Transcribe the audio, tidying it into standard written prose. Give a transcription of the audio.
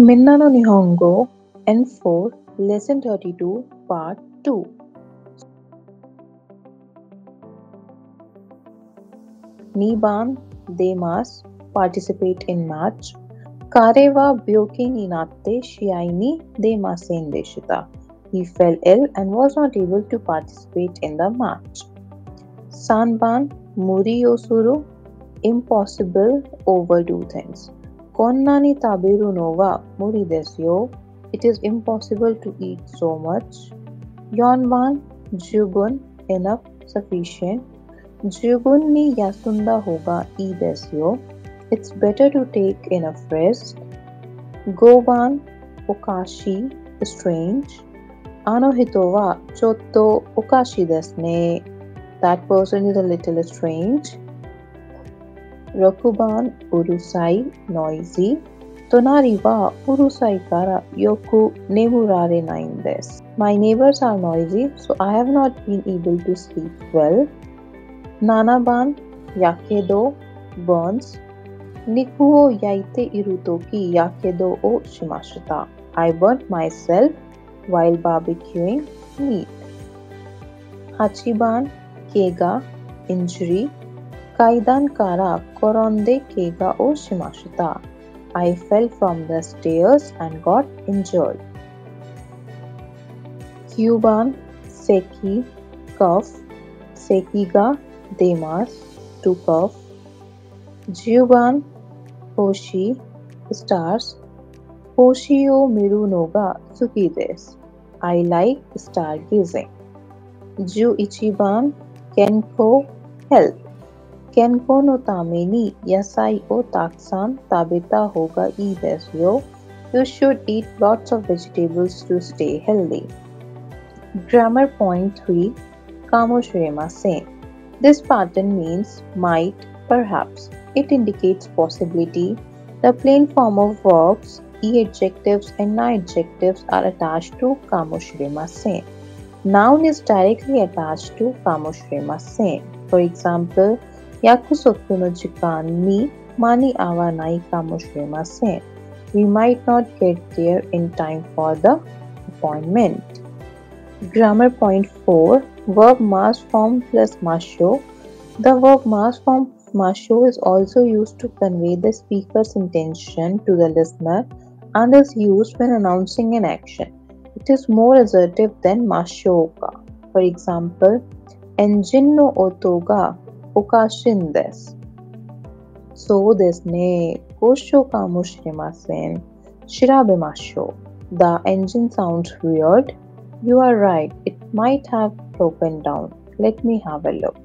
Minna no Nihongo N4 Lesson 32 Part 2 Niban Demas participate in match Kare wa byoki ni natte shiai ni demasen deshita. He fell ill and was not able to participate in the match. Sanban Muri Yosuru Impossible overdo things. Konna ni taberu no wa muri desu yo. It is impossible to eat so much. Yonban Jugun enough sufficient. Jugun ni yasunda hoga ii desu yo. It's better to take enough rest. Goban okashi strange. Ano hito wa chotto okashi desu ne. That person is a little strange. Rokuban urusai noisy. Tonari wa urusai kara yoku nemurare nain desu. My neighbors are noisy, so I have not been able to sleep well. Nanaban yakedo burns. Niku wo yaite iru toki yakedo o shimashita. I burnt myself while barbecuing meat. Hachiban kega injury. Kaidan kara koronde kega o shimashita. I fell from the stairs and got injured. Kyuban seki cough. Seki ga demas to cough. Juban hoshi stars. Hoshi o miru no ga suki desu. I like stargazing. Ju ichiban kenko health. Kenko no tame ni yasai o takusan tabeta hoga ii desu yo. You should eat lots of vegetables to stay healthy. Grammar point 3 Kamoshiremasen. This pattern means might, perhaps. It indicates possibility. The plain form of verbs, e adjectives and na adjectives are attached to kamoshiremasen. Noun is directly attached to kamoshiremasen. For example, yakusoku no jikan ni mani awanai kamoshiremasen. We might not get there in time for the appointment. Grammar point 4 Verb mass form plus masho. The verb mass form masho is also used to convey the speaker's intention to the listener and is used when announcing an action. It is more assertive than mashoka. For example, engine no oto ga okashin desu. So desu ne. Kosho ka mo shiremasen. Shirabemashou. The engine sounds weird. You are right. It might have broken down. Let me have a look.